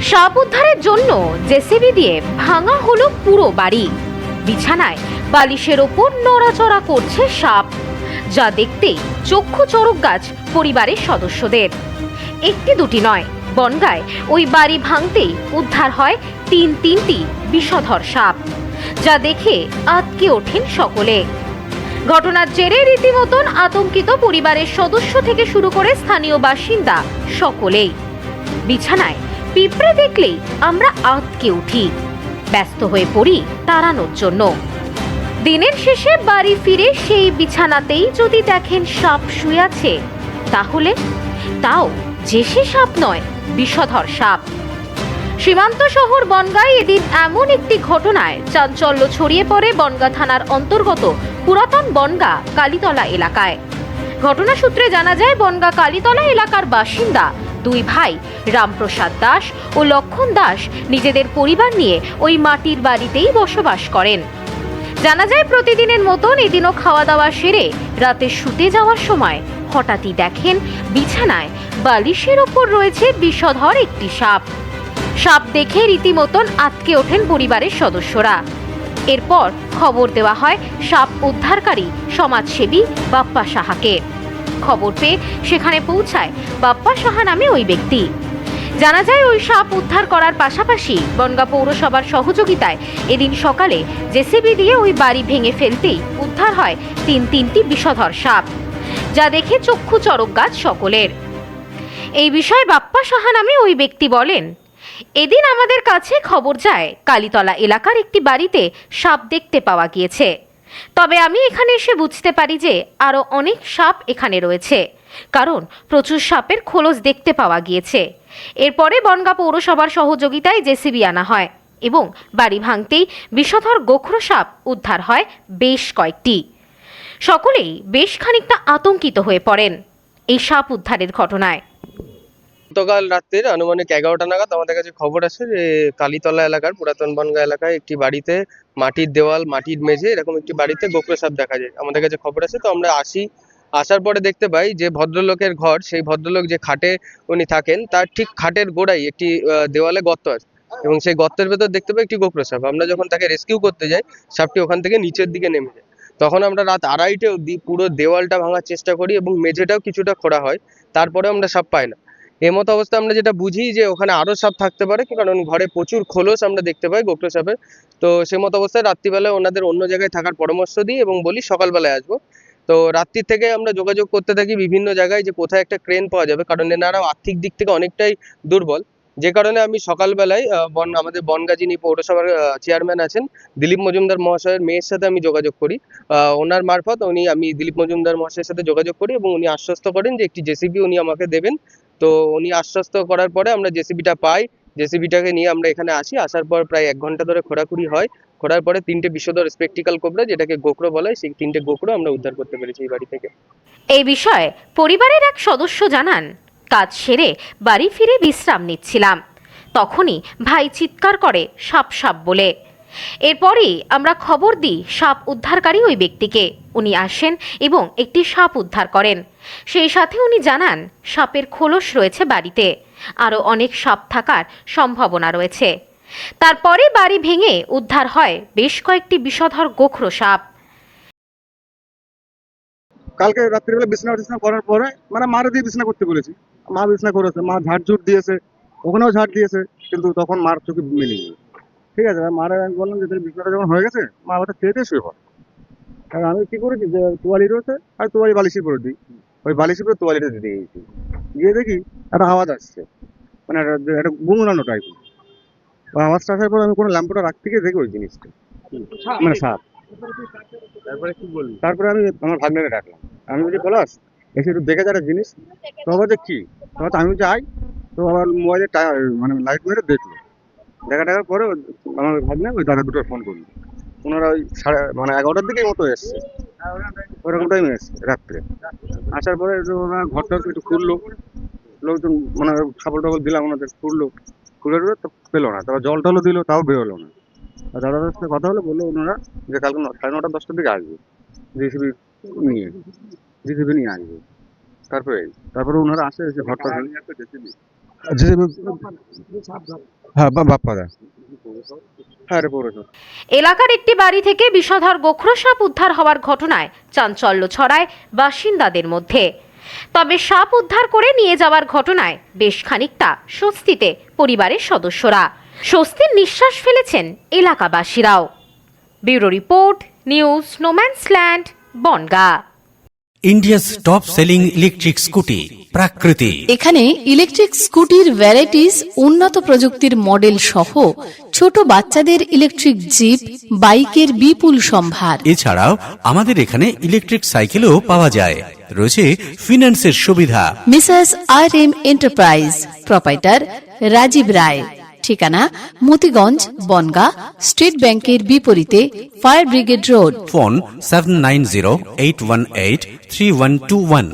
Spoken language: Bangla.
সাপ উদ্ধারের জন্য জেসিবি দিয়ে ভাঙা হলো পুরো বাড়ি। বিছানায় বালিশের ওপর নড়াচড়া করছে সাপ, যা দেখতেই চক্ষু চড়ক গাছ পরিবারের সদস্যদের। একটি দুটি নয়, বনগাঁয় ওই বাড়ি ভাঙতেই উদ্ধার হয় তিনটি বিষধর সাপ, যা দেখে আঁতকে ওঠেন সকলে। ঘটনার জেরে রীতিমতন আতঙ্কিত পরিবারের সদস্য থেকে শুরু করে স্থানীয় বাসিন্দা সকলেই। বিছানায় পিঁপড়ে দেখলেই আমরা আঁতকে উঠি, ব্যস্ত হয়ে পড়ি তাড়ানোর জন্য। দিনের শেষে বাড়ি ফিরে সেই বিছানাতেই যদি দেখেন সাপ শুয়ে আছে, তাহলে তাও যে সে সাপ নয়, বিষধর সাপ। সীমান্ত শহর বনগাঁয় এদিন এমন একটি ঘটনায় চাঞ্চল্য ছড়িয়ে পড়ে বনগাঁ থানার অন্তর্গত পুরাতন বনগাঁ কালীতলা এলাকায়। ঘটনা সূত্রে জানা যায়, বনগাঁ কালীতলা এলাকার বাসিন্দা দুই ভাই রামপ্রসাদ দাস ও লক্ষণ দাস নিজেদের পরিবার নিয়ে ওই মাটির বাড়িতেই বসবাস করেন। জানা যায়, প্রতিদিনের মতন এদিনও খাওয়া দাওয়া সেরে রাতে শুতে যাওয়ার সময় হঠাৎই দেখেন বিছানায় বালিশের ওপর রয়েছে বিষধর একটি সাপ। সাপ দেখে রীতিমতন আঁতকে ওঠেন পরিবারের সদস্যরা। এরপর খবর দেওয়া হয় সাপ উদ্ধারকারী সমাজসেবী বাপ্পা সাহাকে। খবর পেয়ে সেখানে পৌঁছায় বাপ্পা সাহা নামে ওই ব্যক্তি। জানা যায়, ওই সাপ উদ্ধার করার পাশাপাশি বনগাঁ পৌরসভার সহযোগিতায় এদিন সকালে জেসিবি দিয়ে ওই বাড়ি ভেঙে ফেলতেই উদ্ধার হয় তিনটি বিষধর সাপ, যা দেখে চক্ষু চড়ক গাছ সকলের। এই বিষয়ে বাপ্পা সাহা নামে ওই ব্যক্তি বলেন, এদিন আমাদের কাছে খবর যায় কালীতলা এলাকার একটি বাড়িতে সাপ দেখতে পাওয়া গিয়েছে। তবে আমি এখানে এসে বুঝতে পারি যে আরও অনেক সাপ এখানে রয়েছে, কারণ প্রচুর সাপের খোলস দেখতে পাওয়া গিয়েছে। এরপরে বনগাঁ পৌরসভার সহযোগিতায় জেসিবি আনা হয় এবং বাড়ি ভাঙতেই বিষধর গোখরো সাপ উদ্ধার হয় বেশ কয়েকটি। সকলেই বেশ খানিকটা আতঙ্কিত হয়ে পড়েন এই সাপ উদ্ধারের ঘটনায়। গতকাল রাত্রির আনুমানিক 11টা নাগাদ আমাদের কাছে খবর আসে যে কালীতলা এলাকার পুরাতন বনগাঁ এলাকায় একটি বাড়িতে মাটির দেওয়াল, মাটির মেঝে এরকম একটি বাড়িতে গোখরো সাপ দেখা যায়। আমাদের কাছে খবর আসে, তো আমরা আসার পরে দেখতে পাই যে ভদ্রলোকের ঘর, সেই ভদ্রলোক যে খাটে উনি থাকেন তার ঠিক খাটের গোড়ায় একটি দেওয়ালে গর্ত আছে এবং সেই গর্তের ভেতর দেখতে পাই একটি গোখরো সাপ। আমরা যখন তাকে রেস্কিউ করতে যাই, সাপটি ওখান থেকে নিচের দিকে নেমে যায়। তখন আমরা রাত 2:30টে অবধি পুরো দেওয়ালটা ভাঙার চেষ্টা করি এবং মেঝেটাও কিছুটা খোঁড়া হয়, তারপরে আমরা সাপ পাই না। এমতো অবস্থা আমরা যেটা বুঝি যে ওখানে আরো সাপ থাকতে পারে, কারণ ঘরে প্রচুর খোলস আমরা দেখতে পাই গোখরো সাপের। তো সে মতো অবস্থায় রাত্রিবেলায় ওনাদের অন্য জায়গায় থাকার পরামর্শ দিই এবং বলি সকালবেলায় আসবো। তো রাত্রির থেকে আমরা যোগাযোগ করতে থাকি বিভিন্ন জায়গায় যে কোথায় একটা ক্রেন পাওয়া যাবে, কারণ এনারাও আর্থিক দিক থেকে অনেকটাই দুর্বল। যে কারণে আমি সকালবেলায় আমাদের বনগাঁ যিনি পৌরসভার চেয়ারম্যান আছেন দিলীপ মজুমদার মহাশয়ের মেয়ের সাথে আমি যোগাযোগ করি। ওনার মারফত আমি দিলীপ মজুমদার মহাশয়ের সাথে যোগাযোগ করি এবং উনি আশ্বস্ত করেন যে একটি জেসিবি উনি আমাকে দেবেন। তো উনি আশ্বস্ত করার পরে আমরা জেসিবিটা পাই। জেসিবিটাকে নিয়ে আমরা এখানে আসি। আসার পর প্রায় 1 ঘন্টা ধরে খোঁড়াখুড়ি হয়। খোঁড়ার পরে 3টে বিষধর স্পেকটিক্যাল কোবরা, যেটাকে গোখরো বলা হয়, সেই 3টে গোখরো আমরা উদ্ধার করতে পেরেছি এই বাড়ি থেকে। এই বিষয়ে পরিবারের এক সদস্য জানান, কাজ সেরে বাড়ি ফিরে বিশ্রাম নিচ্ছিলাম, তখনই ভাই চিৎকার করে সাপ সাপ বলে। এরপরই আমরা খবর দিই সাপ উদ্ধারকারী ওই ব্যক্তিকে। উনি আসেন এবং একটি সাপ উদ্ধার করেন। সেই সাথে উনি জানান সাপের খোলস রয়েছে বাড়িতে, আরও অনেক সাপ থাকার সম্ভাবনা রয়েছে। তারপরে বাড়ি ভেঙে উদ্ধার হয় বেশ কয়েকটি বিষধর গোখরো সাপ। কালকে রাত্রিবেলা বিছানা করার পরে মানে মারে দিয়ে বিছানা করতে বলেছি, মা বিছানা করেছে, মা ঝাড়ঝুট দিয়েছে, ওখানেও ঝাড় দিয়েছে, কিন্তু তখন মার চোখে মিলেনি। ঠিক আছে, মারে আমি বললাম যে বিছানাটা যখন হয়ে গেছে মা আমাদের খেয়ে দিয়ে শুয়ে পড়। কারণ আমি কি করেছি যে তোয়ালি রয়েছে আর তোয়ালি বালিশের করে দিই, ওই বালিশের করে তোয়ালিটা দিয়ে দিয়েছি। গিয়ে দেখি একটা আওয়াজ আসছে, মানে একটা গুমরানো টাইপের আওয়াজটা আসার পর আমি কোনো ল্যাম্পটা রাখতে গিয়ে দেখি ওই জিনিসটা মানে সাপ। তারপরে কি বললি? তারপরে আমি আমার ভাগ্নেকে ডাকলাম, আমি বলছি পলাশ এসে একটু দেখে যারা জিনিস। তো আবার যে কি, তখন আমি যাই, তো আবার মোবাইলে মানে লাইট মেরে দেখলো। দেখার পরে আমার ভাগ্নে ওই দাদা দুটো ফোন করলো। ওনারা ওই মানে 11টার দিকে মতো এসছে, ওরকম টাইমে এসছে রাত্রে। আসার পরে ওরা ঘরটা একটু খুললো, লোকজন মানে ছাগল টাগল দিলাম ওনাদের, খুলে তো পেলো না। তারপর জল টলও দিল, তাও বেরোলো না। আর দাদাদের সাথে কথা হলে বললো ওনারা যে কালকে 9:30 10টার দিকে আসবে, জেসিবি নিয়ে জেসিবি নিয়ে আসবে। তারপরে ওনারা আসে, এসে ঘরটা হ্যাঁ বাপ্পাদা, হ্যাঁ রে পৌরসভা। এলাকার একটি বাড়ি থেকে বিষধর গোখরো সাপ উদ্ধার হওয়ার ঘটনায় চাঞ্চল্য ছড়ায় বাসিন্দাদের মধ্যে। তবে সাপ উদ্ধার করে নিয়ে যাওয়ার ঘটনায় বেশ খানিকটা স্বস্তিতে পরিবারের সদস্যরা। স্বস্তির নিঃশ্বাস ফেলেছেন এলাকাবাসীরাও। Bureau report, news no man's land, Bongaon. India's top selling electric scooty Prakriti. এখানে ইলেকট্রিক স্কুটির ভ্যারাইটিস, উন্নত প্রযুক্তির মডেল সহ ছোট বাচ্চাদের ইলেকট্রিক জিপ, বাইকের বিপুল সম্ভার। এছাড়াও আমাদের এখানে ইলেকট্রিক সাইকেলও পাওয়া যায়। রয়েছে ফিন্যান্সের সুবিধা। Mrs R M enterprise, proprietor Rajib Roy. ঠিকানা মতিগঞ্জ, বনগাঁ, স্টেট ব্যাংকের বিপরীতে, ফায়ার ব্রিগেড রোড। ফোন 7908183121।